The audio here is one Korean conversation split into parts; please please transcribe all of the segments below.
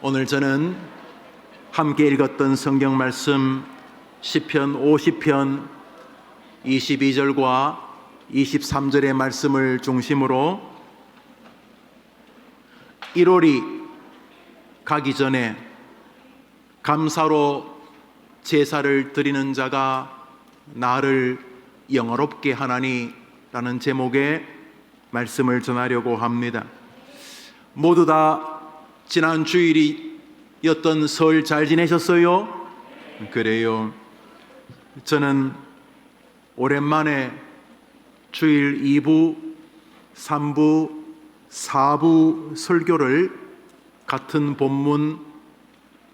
오늘 저는 함께 읽었던 성경 말씀 시편 50편 22절과 23절의 말씀을 중심으로 1월이 가기 전에 감사로 제사를 드리는 자가 나를 영화롭게 하나니 라는 제목의 말씀을 전하려고 합니다. 모두 다 지난 주일이었던 설 잘 지내셨어요? 그래요. 저는 오랜만에 주일 2부, 3부, 4부 설교를 같은 본문,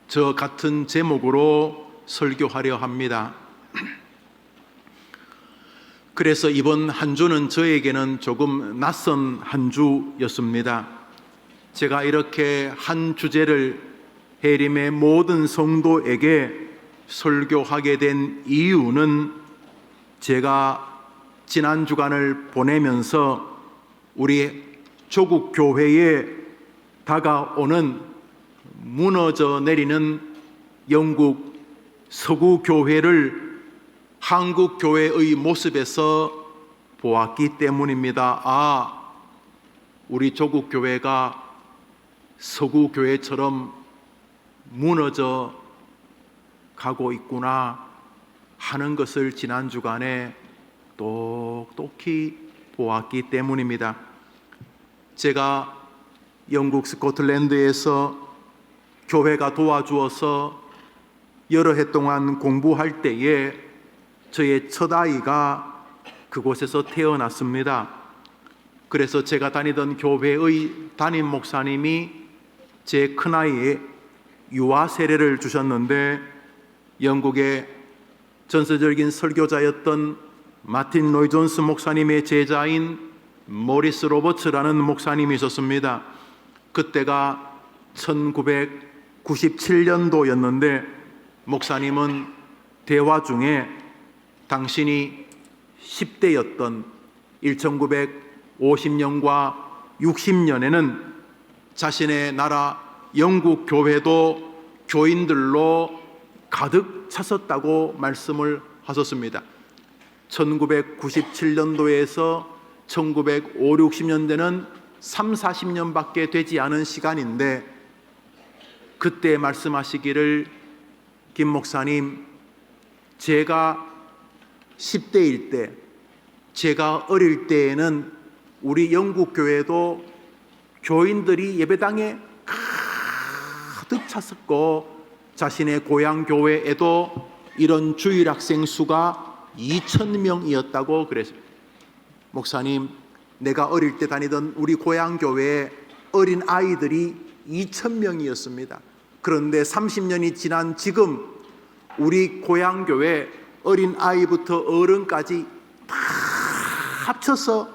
저 같은 제목으로 설교하려 합니다. 그래서 이번 한 주는 저에게는 조금 낯선 한 주였습니다. 제가 이렇게 한 주제를 해림의 모든 성도에게 설교하게 된 이유는 제가 지난 주간을 보내면서 우리 조국 교회에 다가오는 무너져 내리는 영국 서구 교회를 한국 교회의 모습에서 보았기 때문입니다. 우리 조국 교회가 서구 교회처럼 무너져 가고 있구나 하는 것을 지난 주간에 똑똑히 보았기 때문입니다. 제가 영국 스코틀랜드에서 교회가 도와주어서 여러 해 동안 공부할 때에 저의 첫 아이가 그곳에서 태어났습니다. 그래서 제가 다니던 교회의 담임 목사님이 제 큰아이의 유아 세례를 주셨는데 영국의 전설적인 설교자였던 마틴 로이 존스 목사님의 제자인 모리스 로버츠라는 목사님이 있었습니다. 그때가 1997년도였는데 목사님은 대화 중에 당신이 10대였던 1950년과 60년에는 자신의 나라 영국 교회도 교인들로 가득 찼었다고 말씀을 하셨습니다. 1997년도에서 1950, 60년대는 3, 40년밖에 되지 않은 시간인데 그때 말씀하시기를 김 목사님, 제가 10대일 때, 제가 어릴 때에는 우리 영국 교회도 교인들이 예배당에 가득 찼었고 자신의 고향 교회에도 이런 주일 학생 수가 2,000명이었다고 그랬습니다. 목사님, 내가 어릴 때 다니던 우리 고향 교회에 어린 아이들이 2,000명이었습니다. 그런데 30년이 지난 지금 우리 고향 교회 어린 아이부터 어른까지 다 합쳐서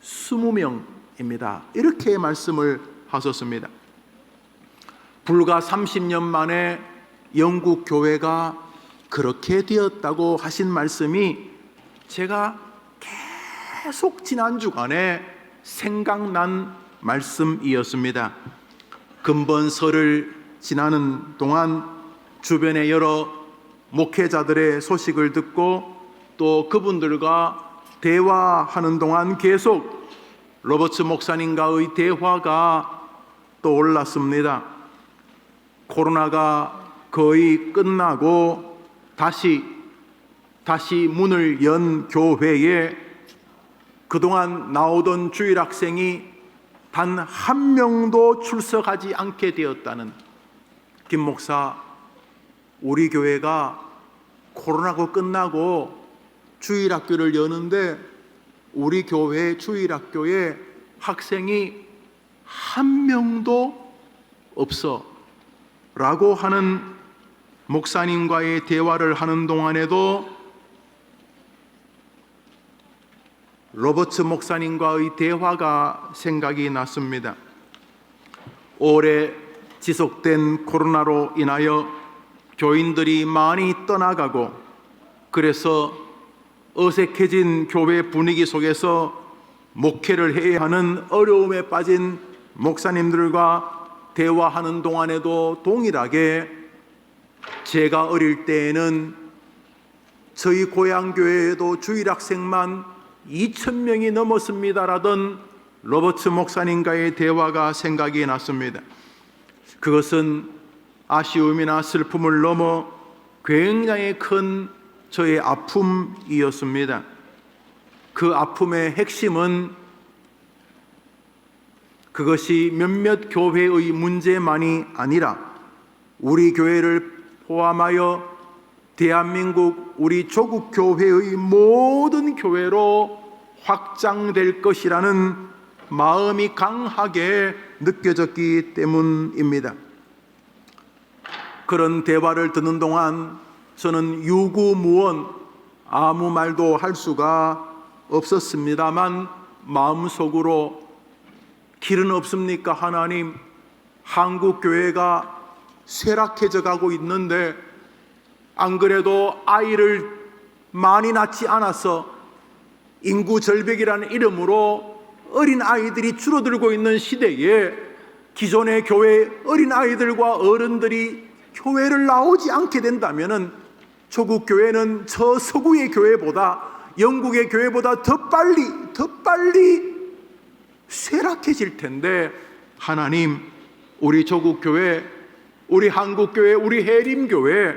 20명입니다. 이렇게 말씀을 하셨습니다. 불과 30년 만에 영국 교회가 그렇게 되었다고 하신 말씀이 제가 계속 지난 주간에 생각난 말씀이었습니다. 금번설을 지나는 동안 주변의 여러 목회자들의 소식을 듣고 또 그분들과 대화하는 동안 계속 로버츠 목사님과의 대화가 떠올랐습니다. 코로나가 거의 끝나고 다시 문을 연 교회에 그동안 나오던 주일 학생이 단 한 명도 출석하지 않게 되었다는, 김 목사, 우리 교회가 코로나가 끝나고 주일학교를 여는데 우리 교회 주일학교에 학생이 한 명도 없어 라고 하는 목사님과의 대화를 하는 동안에도 로버츠 목사님과의 대화가 생각이 났습니다. 오래 지속된 코로나로 인하여 교인들이 많이 떠나가고 그래서 어색해진 교회 분위기 속에서 목회를 해야 하는 어려움에 빠진 목사님들과 대화하는 동안에도 동일하게 제가 어릴 때에는 저희 고향 교회에도 주일 학생만 2,000명이 넘었습니다라던 로버트 목사님과의 대화가 생각이 났습니다. 그것은 아쉬움이나 슬픔을 넘어 굉장히 큰 저의 아픔이었습니다. 그 아픔의 핵심은 그것이 몇몇 교회의 문제만이 아니라 우리 교회를 포함하여 대한민국 우리 조국 교회의 모든 교회로 확장될 것이라는 마음이 강하게 느껴졌기 때문입니다. 그런 대화를 듣는 동안 저는 유구무원 아무 말도 할 수가 없었습니다만 마음속으로 길은 없습니까? 하나님, 한국 교회가 쇠락해져 가고 있는데 안 그래도 아이를 많이 낳지 않아서 인구 절벽이라는 이름으로 어린 아이들이 줄어들고 있는 시대에 기존의 교회 어린 아이들과 어른들이 교회를 나오지 않게 된다면은 조국 교회는 저 서구의 교회보다 영국의 교회보다 더 빨리 쇠락해질 텐데 하나님, 우리 조국 교회, 우리 한국 교회, 우리 해림 교회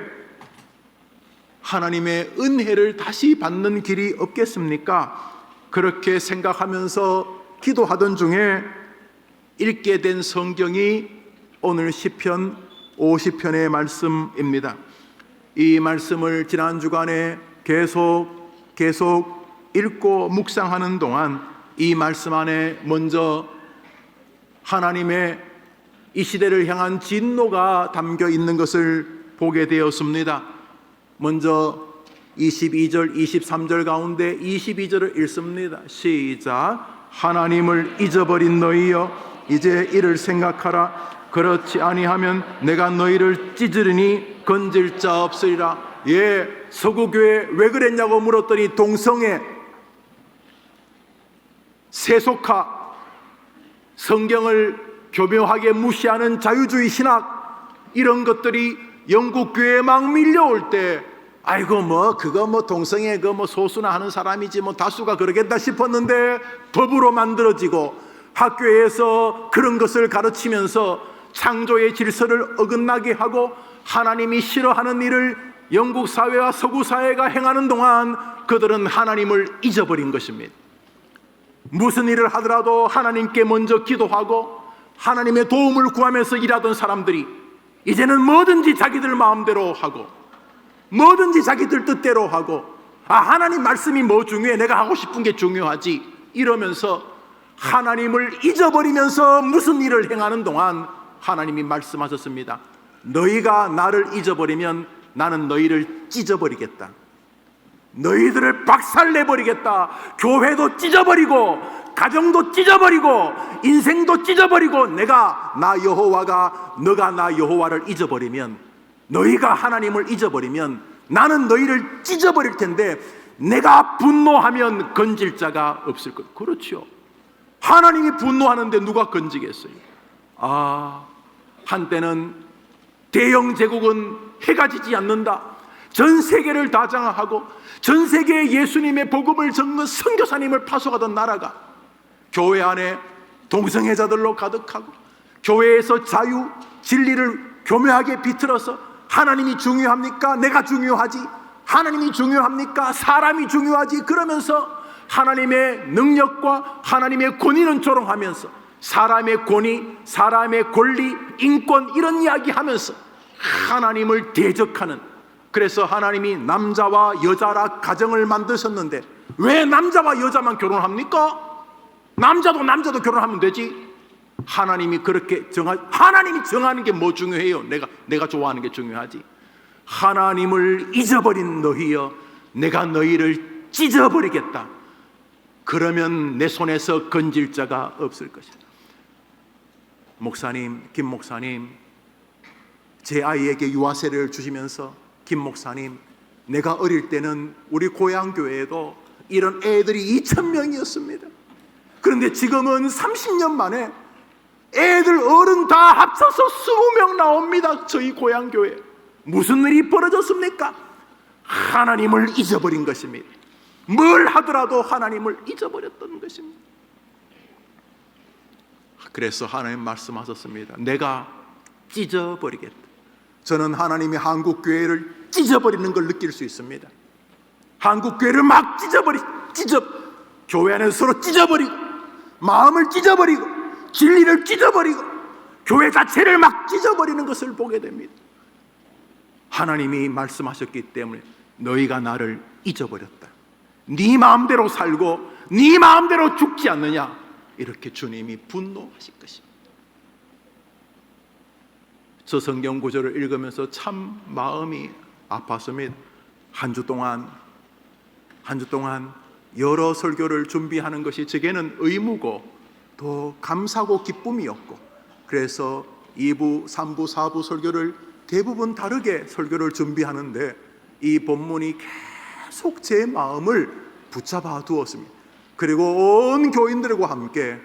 하나님의 은혜를 다시 받는 길이 없겠습니까? 그렇게 생각하면서 기도하던 중에 읽게 된 성경이 오늘 시편 50편의 말씀입니다. 이 말씀을 지난 주간에 계속 읽고 묵상하는 동안 이 말씀 안에 먼저 하나님의 이 시대를 향한 진노가 담겨 있는 것을 보게 되었습니다. 먼저 22절, 23절 가운데 22절을 읽습니다. 시작. 하나님을 잊어버린 너희여, 이제 이를 생각하라. 그렇지 아니하면 내가 너희를 찢으리니 건질 자 없으리라. 서구교회 왜 그랬냐고 물었더니 동성애, 세속화, 성경을 교묘하게 무시하는 자유주의 신학, 이런 것들이 영국 교회에 막 밀려올 때 아이고 그거 동성애 소수나 하는 사람이지 다수가 그러겠다 싶었는데 법으로 만들어지고 학교에서 그런 것을 가르치면서 창조의 질서를 어긋나게 하고 하나님이 싫어하는 일을 영국 사회와 서구 사회가 행하는 동안 그들은 하나님을 잊어버린 것입니다. 무슨 일을 하더라도 하나님께 먼저 기도하고 하나님의 도움을 구하면서 일하던 사람들이 이제는 뭐든지 자기들 마음대로 하고 뭐든지 자기들 뜻대로 하고 하나님 말씀이 중요해, 내가 하고 싶은 게 중요하지, 이러면서 하나님을 잊어버리면서 무슨 일을 행하는 동안 하나님이 말씀하셨습니다. 너희가 나를 잊어버리면 나는 너희를 찢어버리겠다. 너희들을 박살내버리겠다. 교회도 찢어버리고 가정도 찢어버리고 인생도 찢어버리고 내가 나 여호와가 너가 나 여호와를 잊어버리면, 너희가 하나님을 잊어버리면 나는 너희를 찢어버릴 텐데 내가 분노하면 건질 자가 없을 것. 그렇죠. 하나님이 분노하는데 누가 건지겠어요? 한때는 대영 제국은 해가 지지 않는다, 전 세계를 다 장악하고 전 세계에 예수님의 복음을 전는 선교사님을 파송하던 나라가 교회 안에 동성애자들로 가득하고 교회에서 자유, 진리를 교묘하게 비틀어서 하나님이 중요합니까? 내가 중요하지? 하나님이 중요합니까? 사람이 중요하지? 그러면서 하나님의 능력과 하나님의 권위는 조롱하면서 사람의 권위, 사람의 권리, 인권 이런 이야기하면서 하나님을 대적하는, 그래서 하나님이 남자와 여자라 가정을 만드셨는데 왜 남자와 여자만 결혼합니까? 남자도 결혼하면 되지. 하나님이 그렇게 하나님이 정하는 게 뭐 중요해요? 내가 좋아하는 게 중요하지. 하나님을 잊어버린 너희여, 내가 너희를 찢어버리겠다. 그러면 내 손에서 건질 자가 없을 것이다. 목사님, 김 목사님, 제 아이에게 유아세례를 주시면서 김 목사님, 내가 어릴 때는 우리 고향 교회에도 이런 애들이 2,000명이었습니다. 그런데 지금은 30년 만에 애들 어른 다 합쳐서 20명 나옵니다. 저희 고향 교회. 무슨 일이 벌어졌습니까? 하나님을 잊어버린 것입니다. 뭘 하더라도 하나님을 잊어버렸던 것입니다. 그래서 하나님 말씀하셨습니다. 내가 찢어버리겠다. 저는 하나님이 한국교회를 찢어버리는 걸 느낄 수 있습니다. 한국교회를 막 교회 안에서 서로 찢어버리고, 마음을 찢어버리고, 진리를 찢어버리고, 교회 자체를 막 찢어버리는 것을 보게 됩니다. 하나님이 말씀하셨기 때문에 너희가 나를 잊어버렸다. 네 마음대로 살고 네 마음대로 죽지 않느냐, 이렇게 주님이 분노하실 것입니다. 저 성경 구절을 읽으면서 참 마음이 아팠습니다. 한 주 동안 여러 설교를 준비하는 것이 제게는 의무고 또 감사고 기쁨이었고, 그래서 2부, 3부, 4부 설교를 대부분 다르게 설교를 준비하는데 이 본문이 계속 제 마음을 붙잡아 두었습니다. 그리고 온 교인들과 함께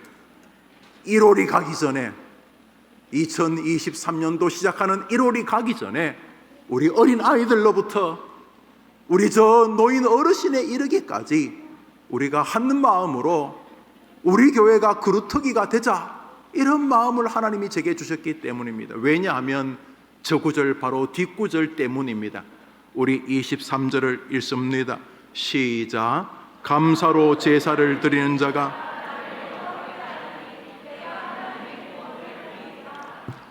1월이 가기 전에, 2023년도 시작하는 1월이 가기 전에 우리 어린 아이들로부터 우리 저 노인 어르신에 이르기까지 우리가 한 마음으로 우리 교회가 그루터기가 되자, 이런 마음을 하나님이 제게 주셨기 때문입니다. 왜냐하면 저 구절, 바로 뒷구절 때문입니다. 우리 23절을 읽습니다. 시작. 감사로 제사를 드리는 자가,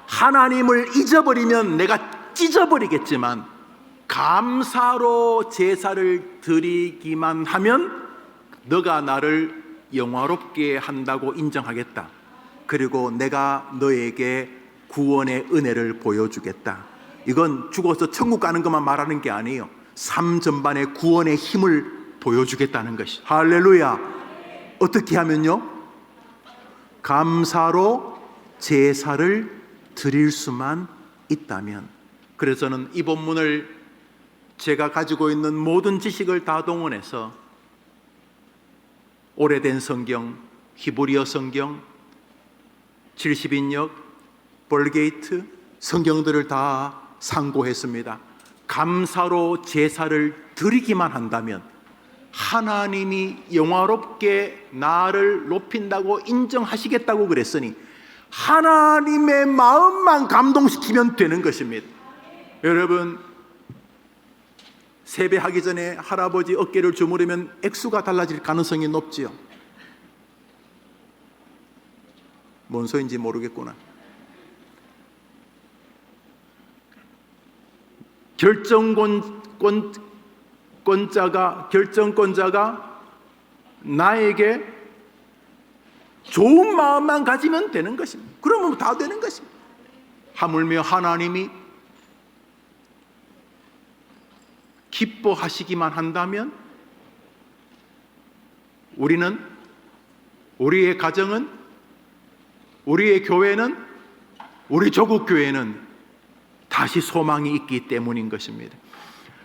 하나님을 잊어버리면 내가 찢어버리겠지만 감사로 제사를 드리기만 하면 너가 나를 영화롭게 한다고 인정하겠다. 그리고 내가 너에게 구원의 은혜를 보여주겠다. 이건 죽어서 천국 가는 것만 말하는 게 아니에요. 삶 전반의 구원의 힘을 보여주겠다는 것이. 할렐루야. 어떻게 하면요? 감사로 제사를 드릴 수만 있다면. 그래서 저는 이 본문을 제가 가지고 있는 모든 지식을 다 동원해서 오래된 성경, 히브리어 성경, 70인역, 벌게이트 성경들을 다 상고했습니다. 감사로 제사를 드리기만 한다면 하나님이 영화롭게 나를 높인다고 인정하시겠다고 그랬으니 하나님의 마음만 감동시키면 되는 것입니다. 여러분, 세배하기 전에 할아버지 어깨를 주무르면 액수가 달라질 가능성이 높지요. 뭔 소인지 모르겠구나. 결정권자가 나에게 좋은 마음만 가지면 되는 것입니다. 그러면 다 되는 것입니다. 하물며 하나님이 기뻐하시기만 한다면 우리는, 우리의 가정은, 우리의 교회는, 우리 조국 교회는 다시 소망이 있기 때문인 것입니다.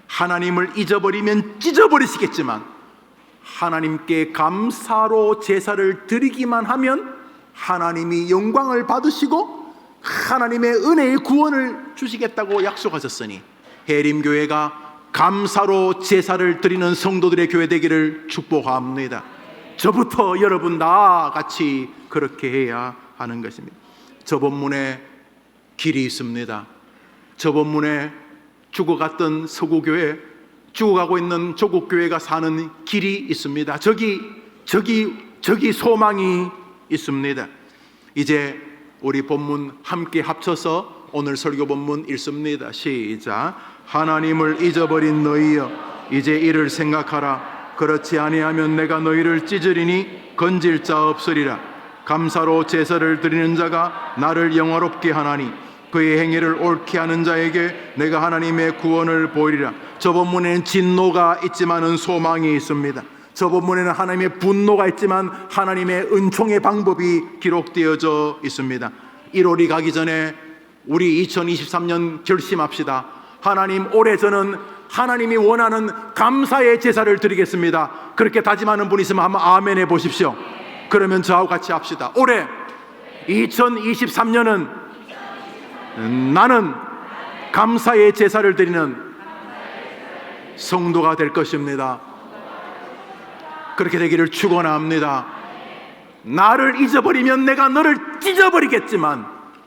하나님을 잊어버리면 찢어버리시겠지만 하나님께 감사로 제사를 드리기만 하면 하나님이 영광을 받으시고 하나님의 은혜의 구원을 주시겠다고 약속하셨으니 해림교회가 감사로 제사를 드리는 성도들의 교회 되기를 축복합니다. 저부터 여러분 다 같이 그렇게 해야 하는 것입니다. 저 본문에 길이 있습니다. 저 본문에 죽어갔던 서구교회, 죽어가고 있는 조국교회가 사는 길이 있습니다. 저기 소망이 있습니다. 이제 우리 본문 함께 합쳐서 오늘 설교 본문 읽습니다. 시작. 하나님을 잊어버린 너희여, 이제 이를 생각하라. 그렇지 아니하면 내가 너희를 찢으리니 건질 자 없으리라. 감사로 제사를 드리는 자가 나를 영화롭게 하나니 그의 행위를 옳게 하는 자에게 내가 하나님의 구원을 보이리라. 저 본문에는 진노가 있지만은 소망이 있습니다. 저 본문에는 하나님의 분노가 있지만 하나님의 은총의 방법이 기록되어져 있습니다. 1월이 가기 전에 우리 2023년 결심합시다. 하나님, 올해 저는 하나님이 원하는 감사의 제사를 드리겠습니다. 그렇게 다짐하는 분 있으면 한번 아멘 해보십시오. 그러면 저하고 같이 합시다. 올해 2023년은 나는 감사의 제사를 드리는 성도가 될 것입니다. 그렇게 되기를 축원합니다. 나를 잊어버리면 내가 너를 찢어버리겠지만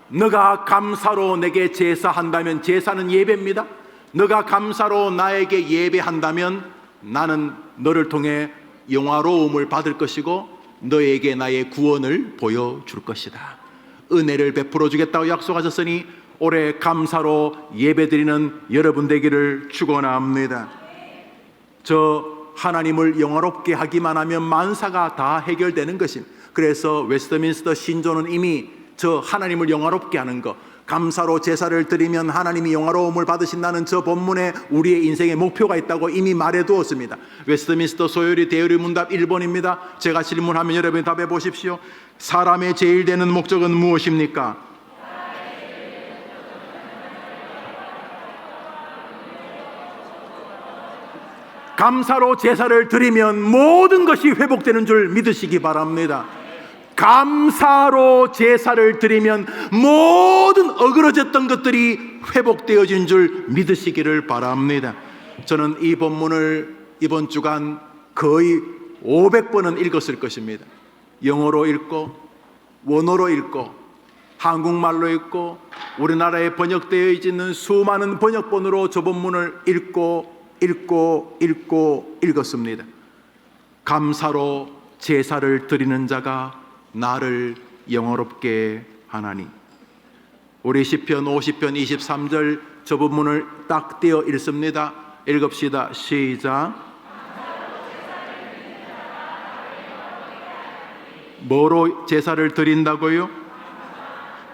너가 감사로 내게 제사한다면, 제사는 예배입니다. 너가 감사로 나에게 예배한다면 나는 너를 통해 영화로움을 받을 것이고 너에게 나의 구원을 보여줄 것이다. 은혜를 베풀어 주겠다고 약속하셨으니 올해 감사로 예배드리는 여러분 되기를 축원합니다. 저 하나님을 영화롭게 하기만 하면 만사가 다 해결되는 것입니다. 그래서 웨스트민스터 신조는 이미 저 하나님을 영화롭게 하는 것, 감사로 제사를 드리면 하나님이 영화로움을 받으신다는 저 본문에 우리의 인생의 목표가 있다고 이미 말해 두었습니다. 웨스트민스터 소요리 대요리 문답 1번입니다. 제가 질문하면 여러분이 답해 보십시오. 사람의 제일 되는 목적은 무엇입니까? 감사로 제사를 드리면 모든 것이 회복되는 줄 믿으시기 바랍니다. 감사로 제사를 드리면 모든 어그러졌던 것들이 회복되어진 줄 믿으시기를 바랍니다. 저는 이 본문을 이번 주간 거의 500번은 읽었을 것입니다. 영어로 읽고 원어로 읽고 한국말로 읽고 우리나라에 번역되어 있는 수많은 번역본으로 저 본문을 읽고 읽었습니다. 감사로 제사를 드리는 자가 나를 영화롭게 하나니. 우리 시편 50편 23절 저 부분을 딱 떼어 읽습니다. 읽읍시다. 시작. 뭐로 제사를 드린다고요?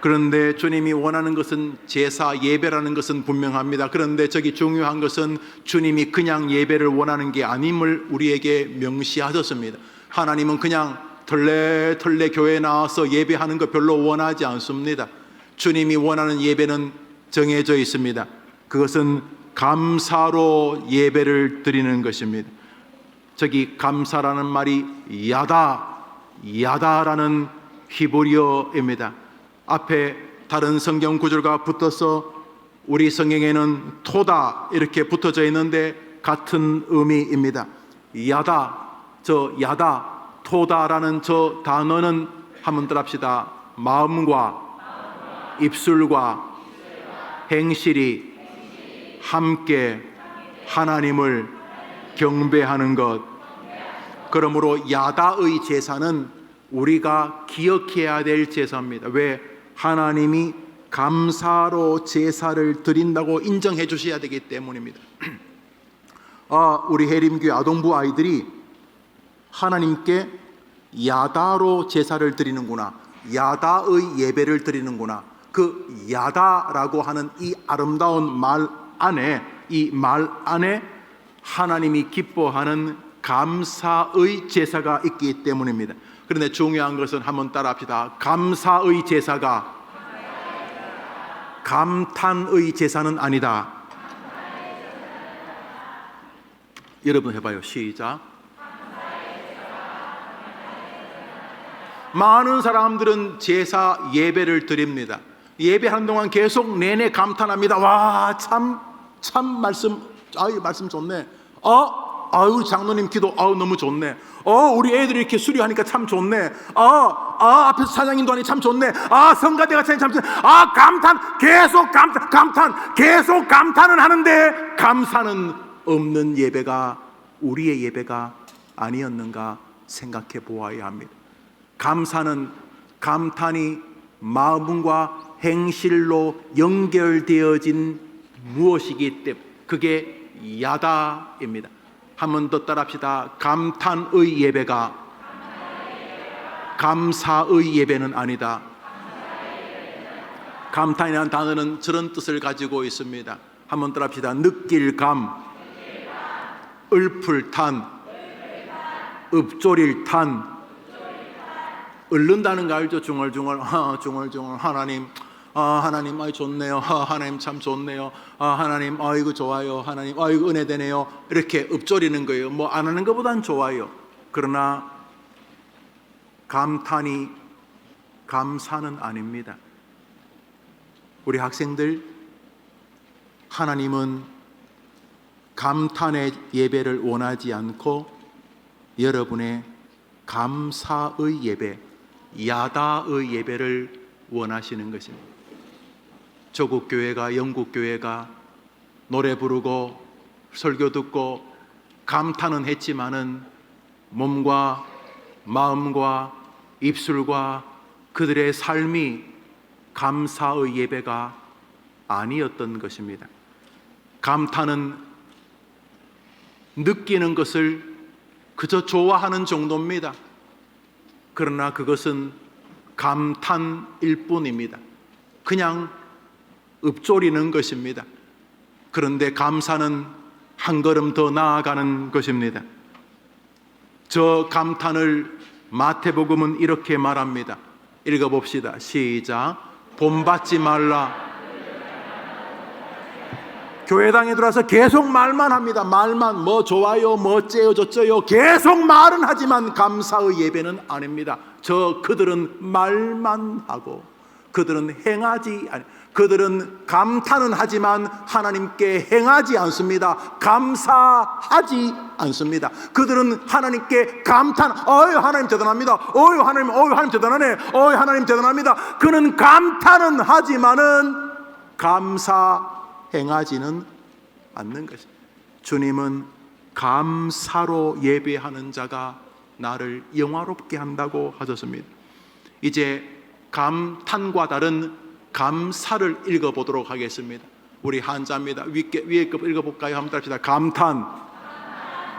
그런데 주님이 원하는 것은 제사, 예배라는 것은 분명합니다. 그런데 저기 중요한 것은 주님이 그냥 예배를 원하는 게 아님을 우리에게 명시하셨습니다. 하나님은 그냥 털레 교회에 나와서 예배하는 거 별로 원하지 않습니다. 주님이 원하는 예배는 정해져 있습니다. 그것은 감사로 예배를 드리는 것입니다. 저기 감사라는 말이 야다라는 히브리어입니다. 앞에 다른 성경 구절과 붙어서 우리 성경에는 토다 이렇게 붙어져 있는데 같은 의미입니다. 야다, 토다라는 저 단어는 한번 따라합시다. 마음과 입술과 행실이 함께 하나님을 경배하는 것. 그러므로 야다의 제사는 우리가 기억해야 될 제사입니다. 왜? 하나님이 감사로 제사를 드린다고 인정해 주셔야 되기 때문입니다. 우리 해림교회 아동부 아이들이 하나님께 야다로 제사를 드리는구나, 야다의 예배를 드리는구나. 그 야다라고 하는 이 아름다운 말 안에 하나님이 기뻐하는 감사의 제사가 있기 때문입니다. 그런데 중요한 것은 한번 따라합시다. 감사의 제사가 감탄의 제사는 아니다. 여러분 해봐요. 시작. 많은 사람들은 제사 예배를 드립니다. 예배하는 동안 계속 내내 감탄합니다. 와, 참 말씀 좋네. 장로님 기도 너무 좋네. 우리 애들이 이렇게 수료하니까 참 좋네. 앞에서 사장님도 하니 참 좋네. 성가대가 참 좋네. 계속 감탄은 하는데 감사는 없는 예배가 우리의 예배가 아니었는가 생각해 보아야 합니다. 감탄이 마음과 행실로 연결되어진 무엇이기 때문에 그게 야다입니다. 한 번 더 따라합시다. 감탄의 예배가 감사의 예배는 아니다. 감탄이라는 단어는 저런 뜻을 가지고 있습니다. 한 번 따라합시다. 느낄감, 을풀탄, 읍조릴탄. 읊는다는 거 알죠? 중얼중얼 하나님 좋네요. 하나님 참 좋네요. 하나님 이거 좋아요. 하나님 이거 은혜되네요. 이렇게 읊조리는 거예요. 뭐 안 하는 것보단 좋아요. 그러나 감탄이 감사는 아닙니다. 우리 학생들, 하나님은 감탄의 예배를 원하지 않고 여러분의 감사의 예배, 야다의 예배를 원하시는 것입니다. 조국 교회가, 영국 교회가 노래 부르고 설교 듣고 감탄은 했지만은 몸과 마음과 입술과 그들의 삶이 감사의 예배가 아니었던 것입니다. 감탄은 느끼는 것을 그저 좋아하는 정도입니다. 그러나 그것은 감탄일 뿐입니다. 그냥 읊조리는 것입니다. 그런데 감사는 한 걸음 더 나아가는 것입니다. 저 감탄을 마태복음은 이렇게 말합니다. 읽어봅시다. 시작. 본받지 말라. 교회당에 들어와서 계속 말만 합니다. 말만, 뭐 좋아요, 뭐 어째요 저째요, 계속 말은 하지만 감사의 예배는 아닙니다. 그들은 말만 하고 그들은 행하지 아니, 그들은 감탄은 하지만 하나님께 행하지 않습니다. 감사하지 않습니다. 그들은 하나님께 감탄, 어이 하나님 대단합니다. 어이 하나님 대단하네. 어이 하나님 대단합니다. 그는 감탄은 하지만은 행하지는 않는 것입니다. 주님은 감사로 예배하는 자가 나를 영화롭게 한다고 하셨습니다. 이제 감탄과 다른 감사를 읽어보도록 하겠습니다. 우리 한자입니다. 위에 거 읽어볼까요? 한번 합시다. 감탄,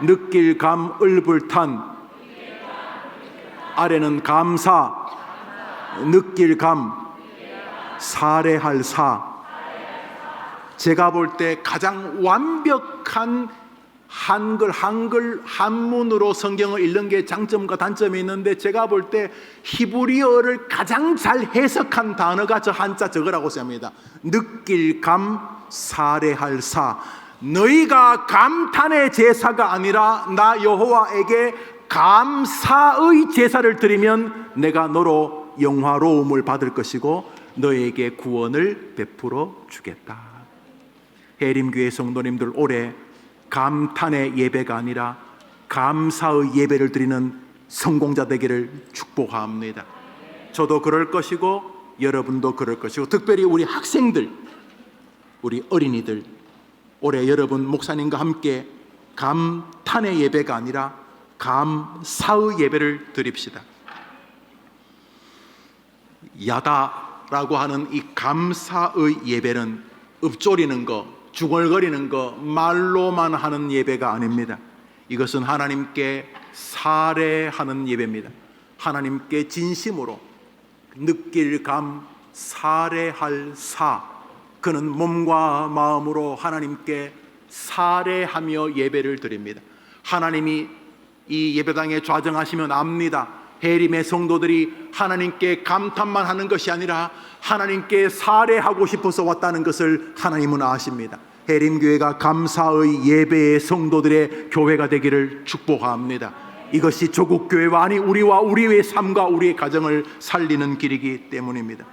느낄 감, 읊을 탄. 아래는 감사, 느낄 감, 사례할 사. 제가 볼 때 가장 완벽한 한문으로 성경을 읽는 게 장점과 단점이 있는데, 제가 볼 때 히브리어를 가장 잘 해석한 단어가 저 한자 저거라고 생각합니다. 느낄 감, 사례할 사. 너희가 감탄의 제사가 아니라 나 여호와에게 감사의 제사를 드리면 내가 너로 영화로움을 받을 것이고 너에게 구원을 베풀어 주겠다. 해림교회 성도님들, 올해 감탄의 예배가 아니라 감사의 예배를 드리는 성공자 되기를 축복합니다. 저도 그럴 것이고 여러분도 그럴 것이고, 특별히 우리 학생들, 우리 어린이들, 올해 여러분 목사님과 함께 감탄의 예배가 아니라 감사의 예배를 드립시다. 야다라고 하는 이 감사의 예배는 읊조리는 거, 중얼거리는 거, 말로만 하는 예배가 아닙니다. 이것은 하나님께 사례하는 예배입니다. 하나님께 진심으로 느낄 감, 사례할 사. 그는 몸과 마음으로 하나님께 사례하며 예배를 드립니다. 하나님이 이 예배당에 좌정하시면 압니다. 해림의 성도들이 하나님께 감탄만 하는 것이 아니라 하나님께 사례하고 싶어서 왔다는 것을 하나님은 아십니다. 해림교회가 감사의 예배의 성도들의 교회가 되기를 축복합니다. 이것이 조국교회와 아니 우리와 우리의 삶과 우리의 가정을 살리는 길이기 때문입니다.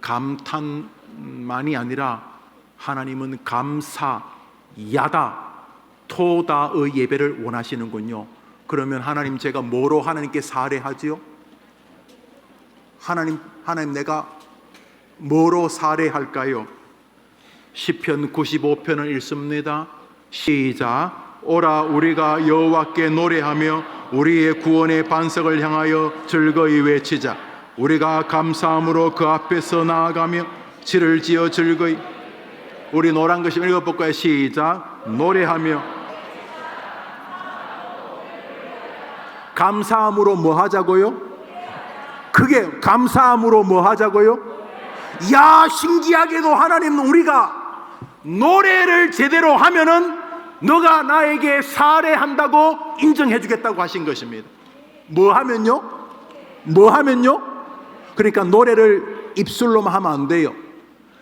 감탄만이 아니라 하나님은 감사, 야다, 토다의 예배를 원하시는군요. 그러면 하나님, 제가 뭐로 하나님께 사례하지요? 하나님 내가 뭐로 사례할까요? 시편 95편을 읽습니다. 시작. 오라 우리가 여호와께 노래하며 우리의 구원의 반석을 향하여 즐거이 외치자. 우리가 감사함으로 그 앞에서 나아가며 지를 지어 즐거이. 우리 노란 글씨 읽어볼까요? 시작. 노래하며. 감사함으로 뭐 하자고요? 그게 감사함으로 뭐 하자고요? 야, 신기하게도 하나님은 우리가 노래를 제대로 하면은 너가 나에게 사례한다고 인정해 주겠다고 하신 것입니다. 뭐 하면요? 그러니까 노래를 입술로만 하면 안 돼요.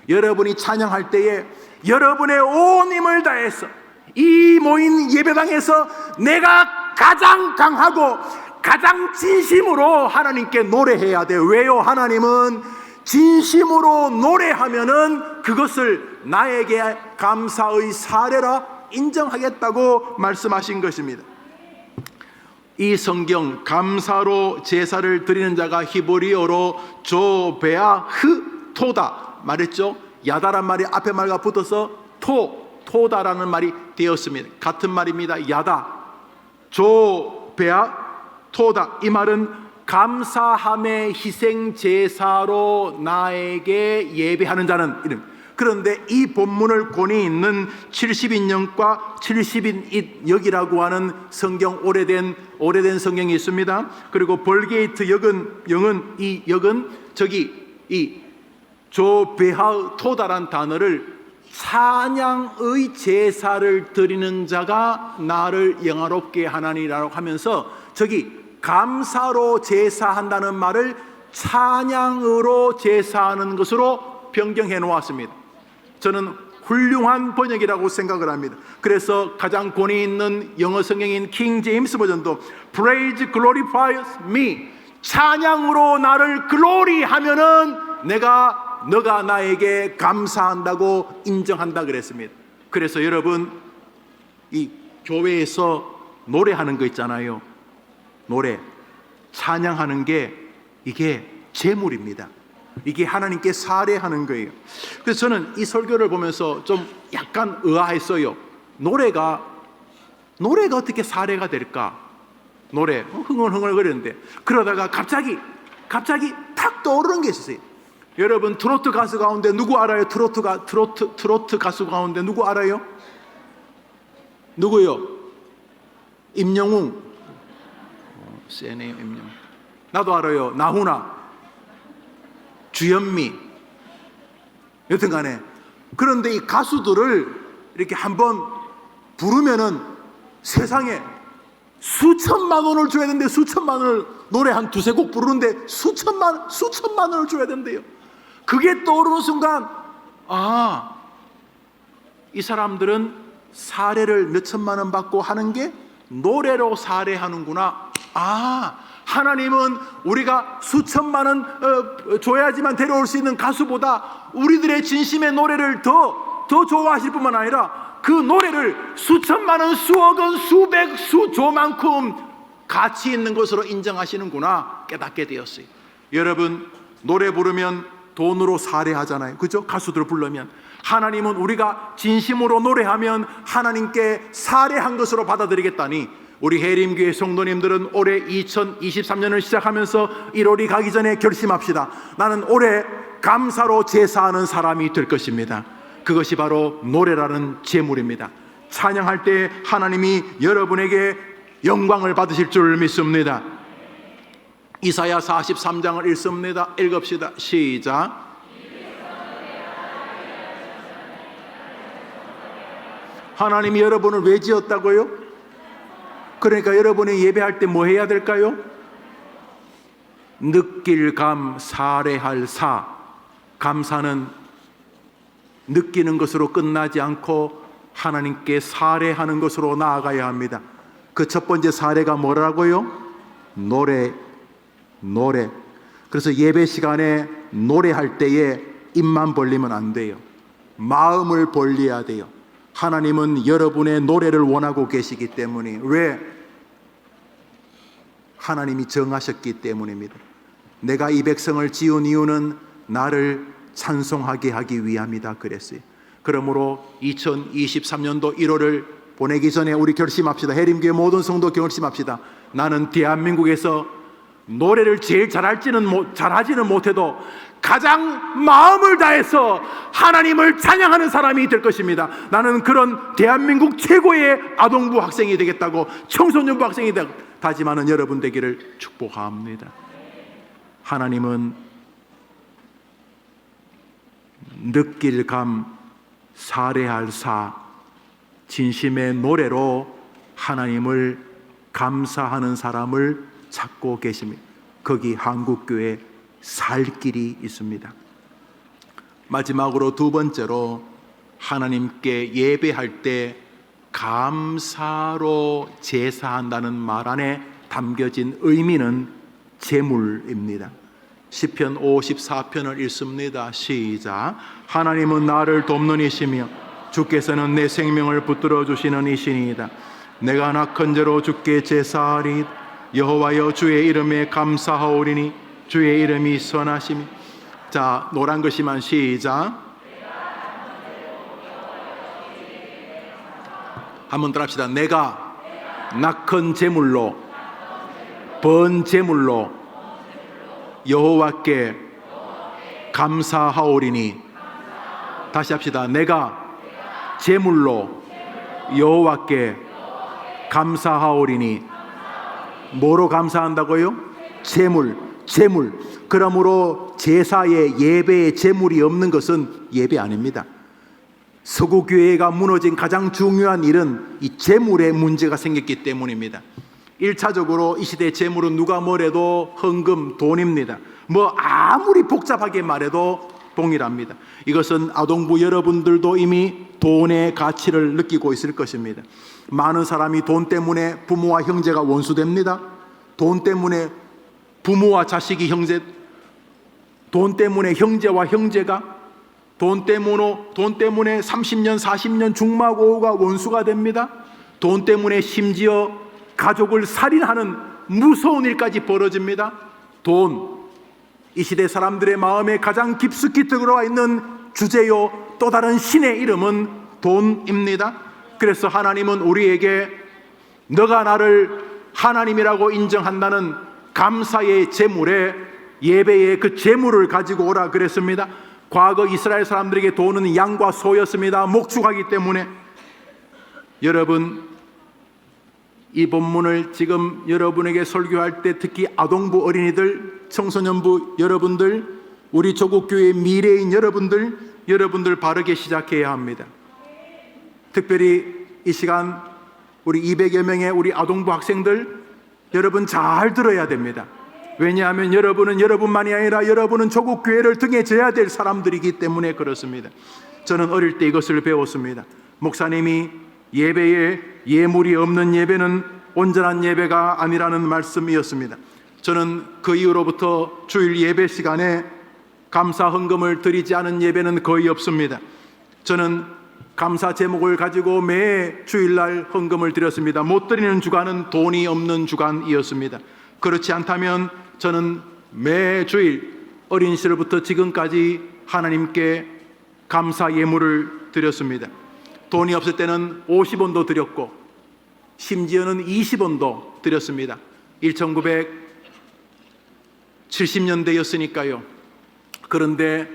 여러분이 찬양할 때에 여러분의 온 힘을 다해서 이 모인 예배당에서 내가 가장 강하고 가장 진심으로 하나님께 노래해야 돼. 왜요? 하나님은 진심으로 노래하면은 그것을 나에게 감사의 사례라 인정하겠다고 말씀하신 것입니다. 이 성경 감사로 제사를 드리는 자가 히브리어로 조베아흐 토다 말했죠. 야다란 말이 앞에 말과 붙어서 토다라는 말이 되었습니다. 같은 말입니다. 야다 조베아 토다. 이 말은 감사함의 희생 제사로 나에게 예배하는 자는 이름. 그런데 이 본문을 권위 있는 70인역과 70인 역이라고 하는 성경 오래된 성경이 있습니다. 그리고 벌게이트 영은 이 역은 이 조베하 토다란 단어를 찬양의 제사를 드리는 자가 나를 영화롭게 하나니라고 하면서 감사로 제사한다는 말을 찬양으로 제사하는 것으로 변경해 놓았습니다. 저는 훌륭한 번역이라고 생각을 합니다. 그래서 가장 권위 있는 영어 성경인 킹 제임스 버전도 Praise glorifies me, 찬양으로 나를 글로리하면은 너가 나에게 감사한다고 인정한다 그랬습니다. 그래서 여러분, 이 교회에서 노래하는 거 있잖아요. 노래, 찬양하는 게 이게 제물입니다. 이게 하나님께 사례하는 거예요. 그래서 저는 이 설교를 보면서 좀 약간 의아했어요. 노래가 어떻게 사례가 될까? 노래 흥얼흥얼 거리는데 그러다가 갑자기 탁 떠오르는 게 있었어요. 여러분, 트로트 가수 가운데 누구 알아요? 트로트 가수 가운데 누구 알아요? 누구요? 임영웅. 세네요, 임영웅. 나도 알아요. 나훈아, 주현미. 여튼간에 그런데 이 가수들을 이렇게 한번 부르면은 세상에 수천만 원을 줘야 되는데, 수천만 원을 노래 한 두세 곡 부르는데 수천만 원을 줘야 된대요. 그게 떠오르는 순간, 이 사람들은 사례를 몇 천만 원 받고 하는 게 노래로 사례하는구나. 하나님은 우리가 수천만 원 줘야지만 데려올 수 있는 가수보다 우리들의 진심의 노래를 더 좋아하실 뿐만 아니라 그 노래를 수천만 원, 수억 원, 수백, 수조만큼 가치 있는 것으로 인정하시는구나 깨닫게 되었어요. 여러분, 노래 부르면 돈으로 사례하잖아요. 그죠? 가수들 부르면. 하나님은 우리가 진심으로 노래하면 하나님께 사례한 것으로 받아들이겠다니, 우리 해림교회 성도님들은 올해 2023년을 시작하면서 1월이 가기 전에 결심합시다. 나는 올해 감사로 제사하는 사람이 될 것입니다. 그것이 바로 노래라는 제물입니다. 찬양할 때 하나님이 여러분에게 영광을 받으실 줄 믿습니다. 이사야 43장을 읽습니다. 읽읍시다. 시작. 하나님이 여러분을 왜 지었다고요? 그러니까 여러분이 예배할 때 뭐 해야 될까요? 느낄 감 사례할 사. 감사는 느끼는 것으로 끝나지 않고 하나님께 사례하는 것으로 나아가야 합니다. 그 첫 번째 사례가 뭐라고요? 노래. 그래서 예배 시간에 노래할 때에 입만 벌리면 안 돼요. 마음을 벌려야 돼요. 하나님은 여러분의 노래를 원하고 계시기 때문에, 왜? 하나님이 정하셨기 때문입니다. 내가 이 백성을 지은 이유는 나를 찬송하게 하기 위함이다 그랬어요. 그러므로 2023년도 1월을 보내기 전에 우리 결심합시다. 해림교회 모든 성도 결심합시다. 나는 대한민국에서 노래를 제일 잘하지는 못해도 가장 마음을 다해서 하나님을 찬양하는 사람이 될 것입니다. 나는 그런 대한민국 최고의 아동부 학생이 되겠다고, 청소년부 학생이 다짐하는 여러분 되기를 축복합니다. 하나님은 느낄 감 사례할 사, 진심의 노래로 하나님을 감사하는 사람을 찾고 계십니다. 거기 한국교회 살 길이 있습니다. 마지막으로 두 번째로, 하나님께 예배할 때 감사로 제사한다는 말 안에 담겨진 의미는 제물입니다. 시편 54편을 읽습니다. 시작. 하나님은 나를 돕는 이시며 주께서는 내 생명을 붙들어 주시는 이시니이다. 내가 낙한 죄로 주께 제사하리. 여호와여 주의 이름에 감사하오리니 주의 이름이 선하심이. 자, 노란 글씨만 시작. 한번 더 합시다. 내가 낙한 제물로 번 제물로 여호와께 감사하오리니. 다시 합시다. 내가 제물로 여호와께 감사하오리니. 뭐로 감사한다고요? 제물. 그러므로 제사의 예배의 제물이 없는 것은 예배 아닙니다. 서구 교회가 무너진 가장 중요한 일은 이 제물에 문제가 생겼기 때문입니다. 1차적으로 이 시대의 제물은 누가 뭐래도 헌금, 돈입니다. 뭐 아무리 복잡하게 말해도 동일합니다. 이것은 아동부 여러분들도 이미 돈의 가치를 느끼고 있을 것입니다. 많은 사람이 돈 때문에 부모와 형제가 원수됩니다. 돈 때문에 부모와 자식이 돈 때문에 형제와 형제가, 돈 때문에 30년, 40년 중마고우가 원수가 됩니다. 돈 때문에 심지어 가족을 살인하는 무서운 일까지 벌어집니다. 돈, 이 시대 사람들의 마음에 가장 깊숙이 들어와 있는 주제요, 또 다른 신의 이름은 돈입니다. 그래서 하나님은 우리에게 너가 나를 하나님이라고 인정한다는 감사의 제물에, 예배의 그 제물을 가지고 오라 그랬습니다. 과거 이스라엘 사람들에게 돈은 양과 소였습니다. 목축하기 때문에. 여러분, 이 본문을 지금 여러분에게 설교할 때 특히 아동부 어린이들, 청소년부 여러분들, 우리 조국교회 미래인 여러분들 바르게 시작해야 합니다. 특별히 이 시간 우리 200여 명의 우리 아동부 학생들, 여러분 잘 들어야 됩니다. 왜냐하면 여러분은 여러분만이 아니라 여러분은 조국교회를 등에 져야 될 사람들이기 때문에 그렇습니다. 저는 어릴 때 이것을 배웠습니다. 목사님이 예배에 예물이 없는 예배는 온전한 예배가 아니라는 말씀이었습니다. 저는 그 이후로부터 주일 예배 시간에 감사 헌금을 드리지 않은 예배는 거의 없습니다. 저는 감사 제목을 가지고 매 주일날 헌금을 드렸습니다. 못 드리는 주간은 돈이 없는 주간이었습니다. 그렇지 않다면 저는 매 주일 어린 시절부터 지금까지 하나님께 감사 예물을 드렸습니다. 돈이 없을 때는 50원도 드렸고 심지어는 20원도 드렸습니다. 1970년대였으니까요. 그런데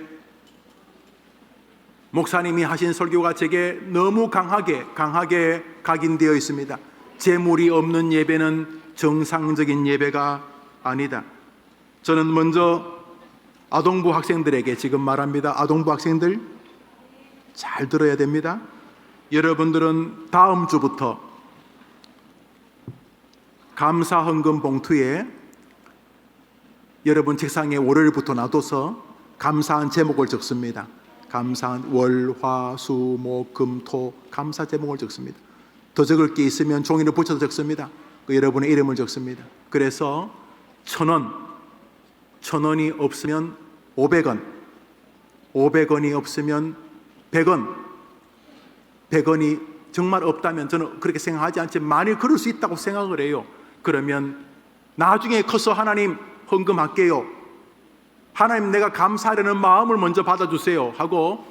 목사님이 하신 설교가 제게 너무 강하게 각인되어 있습니다. 재물이 없는 예배는 정상적인 예배가 아니다. 저는 먼저 아동부 학생들에게 지금 말합니다. 아동부 학생들 잘 들어야 됩니다. 여러분들은 다음 주부터 감사 헌금 봉투에 여러분 책상에 월요일부터 놔둬서 감사한 제목을 적습니다. 감사한 월, 화, 수, 목, 금, 토 감사 제목을 적습니다. 더 적을 게 있으면 종이를 붙여서 적습니다. 여러분의 이름을 적습니다. 그래서 1,000원이 없으면 500원, 500원이 없으면 100원, 100원이 정말 없다면 저는 그렇게 생각하지 않지만 만일 그럴 수 있다고 생각을 해요. 그러면 나중에 커서 하나님 헌금할게요. 하나님 내가 감사하려는 마음을 먼저 받아주세요 하고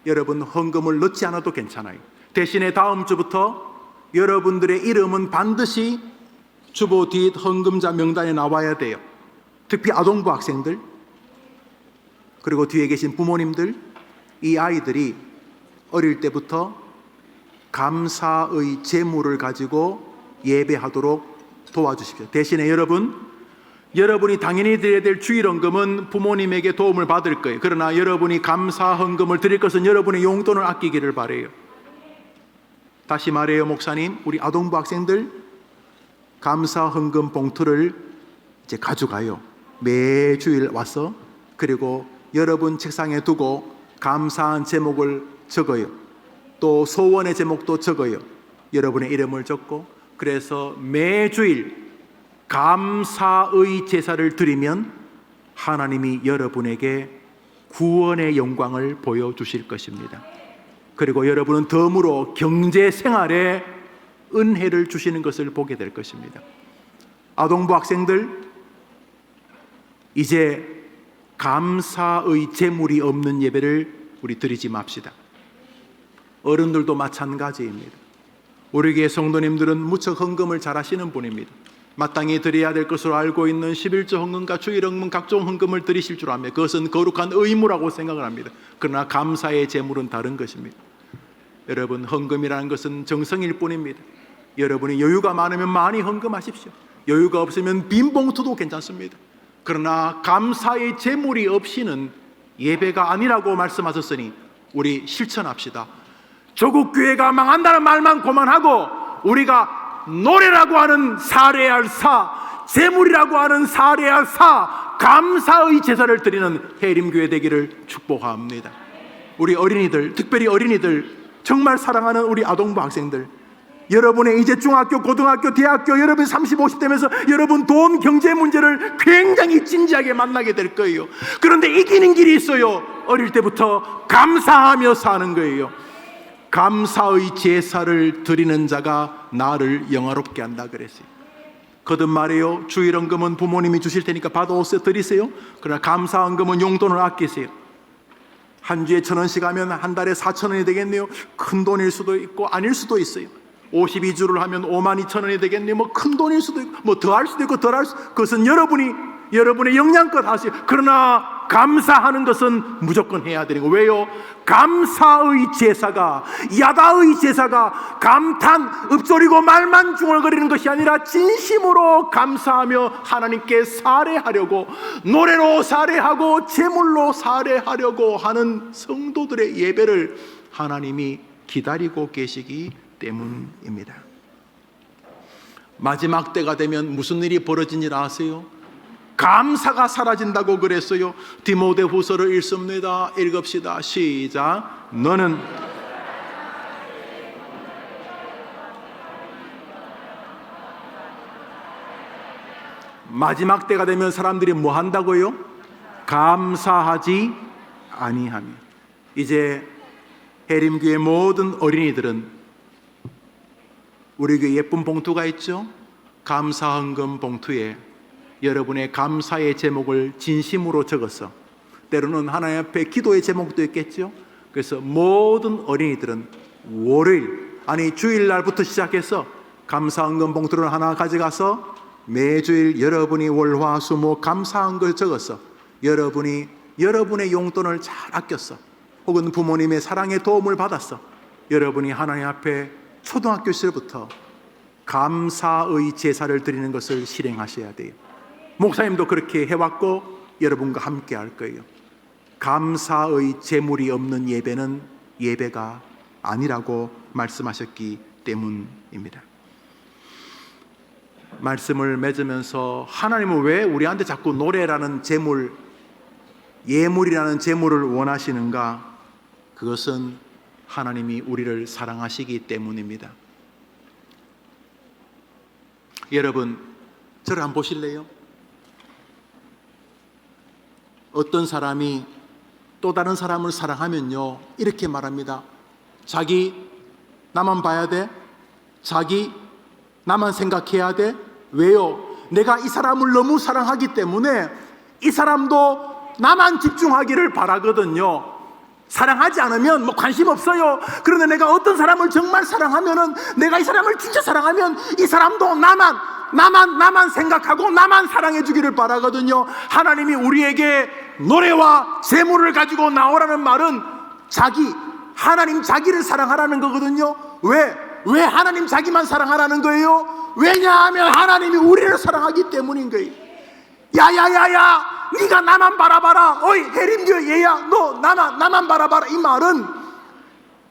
여러분 헌금을 넣지 않아도 괜찮아요. 대신에 다음 주부터 여러분들의 이름은 반드시 주보 뒷 헌금자 명단에 나와야 돼요. 특히 아동부 학생들 그리고 뒤에 계신 부모님들, 이 아이들이 어릴 때부터 감사의 제물을 가지고 예배하도록 도와주십시오. 대신에 여러분이 당연히 드려야 될 주일 헌금은 부모님에게 도움을 받을 거예요. 그러나 여러분이 감사 헌금을 드릴 것은 여러분의 용돈을 아끼기를 바래요. 다시 말해요, 목사님, 우리 아동부 학생들 감사 헌금 봉투를 이제 가져가요. 매주일 와서 그리고 여러분 책상에 두고 감사한 제목을 적어요. 또 소원의 제목도 적어요. 여러분의 이름을 적고 그래서 매주일 감사의 제사를 드리면 하나님이 여러분에게 구원의 영광을 보여주실 것입니다. 그리고 여러분은 덤으로 경제 생활에 은혜를 주시는 것을 보게 될 것입니다. 아동부 학생들, 이제 감사의 제물이 없는 예배를 우리 드리지 맙시다. 어른들도 마찬가지입니다. 우리 교회 성도님들은 무척 헌금을 잘 하시는 분입니다. 마땅히 드려야 될 것으로 알고 있는 11조 헌금과 주일 헌금, 각종 헌금을 드리실 줄 압니다. 그것은 거룩한 의무라고 생각을 합니다. 그러나 감사의 제물은 다른 것입니다. 여러분, 헌금이라는 것은 정성일 뿐입니다. 여러분이 여유가 많으면 많이 헌금하십시오. 여유가 없으면 빈 봉투도 괜찮습니다. 그러나 감사의 제물이 없이는 예배가 아니라고 말씀하셨으니 우리 실천합시다. 조국 교회가 망한다는 말만 그만하고 우리가 노래라고 하는 살해할 사, 제물이라고 하는 살해할 사, 감사의 제사를 드리는 해림교회 되기를 축복합니다. 우리 어린이들, 특별히 어린이들, 정말 사랑하는 우리 아동부 학생들, 여러분의 이제 중학교, 고등학교, 대학교, 여러분 30, 50 되면서 여러분 돈, 경제 문제를 굉장히 진지하게 만나게 될 거예요. 그런데 이기는 길이 있어요. 어릴 때부터 감사하며 사는 거예요. 감사의 제사를 드리는 자가 나를 영화롭게 한다 그랬어요. 거듭 말해요. 주일헌금은 부모님이 주실 테니까 받아오세요, 드리세요. 그러나 감사헌금은 용돈을 아끼세요. 한 주에 1,000원씩 하면 한 달에 4,000원이 되겠네요. 큰 돈일 수도 있고 아닐 수도 있어요. 52주를 하면 52,000원이 되겠네요. 뭐 큰 돈일 수도 있고 뭐 더 할 수도 있고 덜 할 수, 그것은 여러분의 역량껏 하세요. 그러나 감사하는 것은 무조건 해야 되는 거예요. 왜요? 감사의 제사가, 야다의 제사가 감탄, 읊조리고 말만 중얼거리는 것이 아니라 진심으로 감사하며 하나님께 살해하려고, 노래로 살해하고 제물로 살해하려고 하는 성도들의 예배를 하나님이 기다리고 계시기 때문입니다. 마지막 때가 되면 무슨 일이 벌어진지 아세요? 감사가 사라진다고 그랬어요. 디모데후서를 읽습니다. 읽읍시다. 시작. 너는 마지막 때가 되면 사람들이 뭐 한다고요? 감사하지 아니하며. 이제 해림교회 모든 어린이들은 우리 교회 예쁜 봉투가 있죠? 감사헌금 봉투에 여러분의 감사의 제목을 진심으로 적어서, 때로는 하나님 앞에 기도의 제목도 있겠죠. 그래서 모든 어린이들은 월요일, 아니 주일날부터 시작해서 감사헌금 봉투를 하나 가져가서 매주일 여러분이 월화수목 감사한 걸 적어서 여러분이 여러분의 용돈을 잘 아꼈어, 혹은 부모님의 사랑의 도움을 받았어, 여러분이 하나님 앞에 초등학교 시절부터 감사의 제사를 드리는 것을 실행하셔야 돼요. 목사님도 그렇게 해왔고 여러분과 함께 할 거예요. 감사의 제물이 없는 예배는 예배가 아니라고 말씀하셨기 때문입니다. 말씀을 맺으면서 하나님은 왜 우리한테 자꾸 노래라는 제물, 예물이라는 제물을 원하시는가? 그것은 하나님이 우리를 사랑하시기 때문입니다. 여러분, 저를 한번 보실래요? 어떤 사람이 또 다른 사람을 사랑하면요, 이렇게 말합니다. 자기 나만 봐야 돼. 자기 나만 생각해야 돼. 왜요? 내가 이 사람을 너무 사랑하기 때문에 이 사람도 나만 집중하기를 바라거든요. 사랑하지 않으면 뭐 관심 없어요. 그런데 내가 어떤 사람을 정말 사랑하면은, 내가 이 사람을 진짜 사랑하면 이 사람도 나만 생각하고 나만 사랑해 주기를 바라거든요. 하나님이 우리에게 노래와 제물을 가지고 나오라는 말은 하나님 자기를 사랑하라는 거거든요. 왜 하나님 자기만 사랑하라는 거예요? 왜냐하면 하나님이 우리를 사랑하기 때문인 거예요. 야야야야, 네가 나만 바라봐라. 어이 해림교회 얘야, 너 나만 바라봐라. 이 말은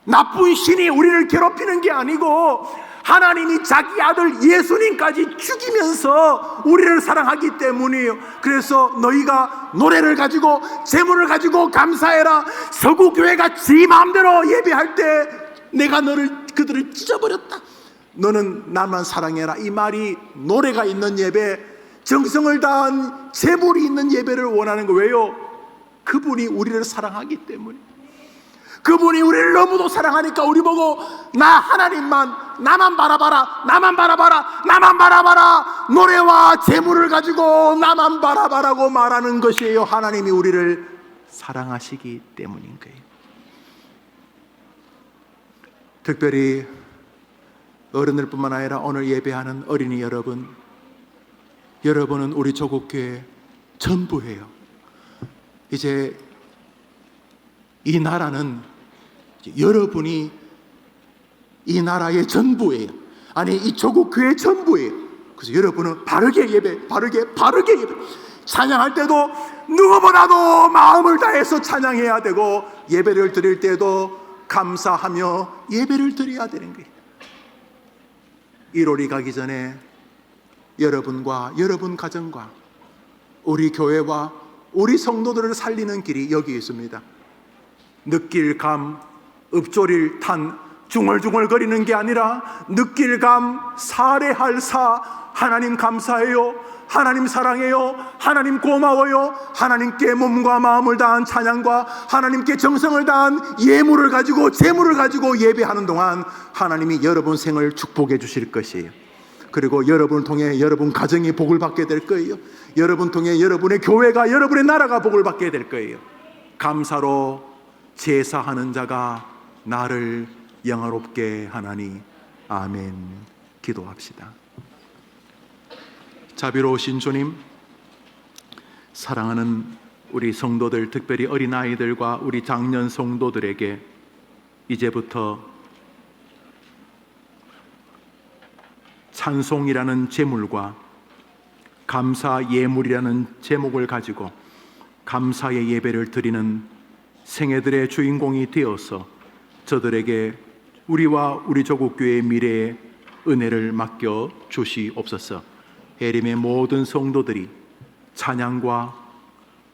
나쁜 신이 우리를 괴롭히는 게 아니고 하나님이 자기 아들 예수님까지 죽이면서 우리를 사랑하기 때문이에요. 그래서 너희가 노래를 가지고 제물을 가지고 감사해라. 서구교회가 지 마음대로 예배할 때 내가 그들을 찢어버렸다. 너는 나만 사랑해라. 이 말이 노래가 있는 예배, 정성을 다한 재물이 있는 예배를 원하는 거예요. 왜요? 그분이 우리를 사랑하기 때문에. 그분이 우리를 너무도 사랑하니까 우리 보고 나 하나님만, 나만 바라봐라, 나만 바라봐라, 나만 바라봐라, 노래와 재물을 가지고 나만 바라봐라고 말하는 것이에요. 하나님이 우리를 사랑하시기 때문인 거예요. 특별히 어른들 뿐만 아니라 오늘 예배하는 어린이 여러분, 여러분은 우리 조국교회 전부예요. 이제 이 나라는 여러분이 이 나라의 전부예요. 아니, 이 조국교회 전부예요. 그래서 여러분은 바르게 예배, 바르게 예배, 찬양할 때도 누구보다도 마음을 다해서 찬양해야 되고, 예배를 드릴 때도 감사하며 예배를 드려야 되는 거예요. 1월이 가기 전에 여러분과 여러분 가정과 우리 교회와 우리 성도들을 살리는 길이 여기 있습니다. 느낄감, 읍조릴 탄, 중얼중얼거리는 게 아니라 느낄감, 살해할 사, 하나님 감사해요, 하나님 사랑해요, 하나님 고마워요, 하나님께 몸과 마음을 다한 찬양과 하나님께 정성을 다한 예물을 가지고, 재물을 가지고 예배하는 동안 하나님이 여러분 생을 축복해 주실 것이에요. 그리고 여러분을 통해 여러분 가정이 복을 받게 될 거예요. 여러분 통해 여러분의 교회가, 여러분의 나라가 복을 받게 될 거예요. 감사로 제사하는 자가 나를 영화롭게 하나니. 아멘. 기도합시다. 자비로우신 주님, 사랑하는 우리 성도들, 특별히 어린아이들과 우리 장년 성도들에게 이제부터 찬송이라는 제물과 감사 예물이라는 제목을 가지고 감사의 예배를 드리는 생애들의 주인공이 되어서 저들에게 우리와 우리 조국교회의 미래의 은혜를 맡겨 주시옵소서. 예림의 모든 성도들이 찬양과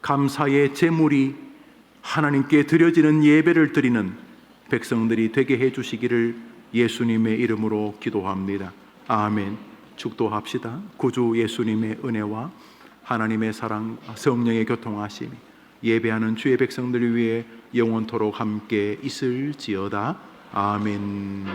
감사의 제물이 하나님께 드려지는 예배를 드리는 백성들이 되게 해주시기를 예수님의 이름으로 기도합니다. 아멘. 축도합시다. 구주 예수님의 은혜와 하나님의 사랑, 성령의 교통하심이 예배하는 주의 백성들을 위해 영원토록 함께 있을지어다. 아멘.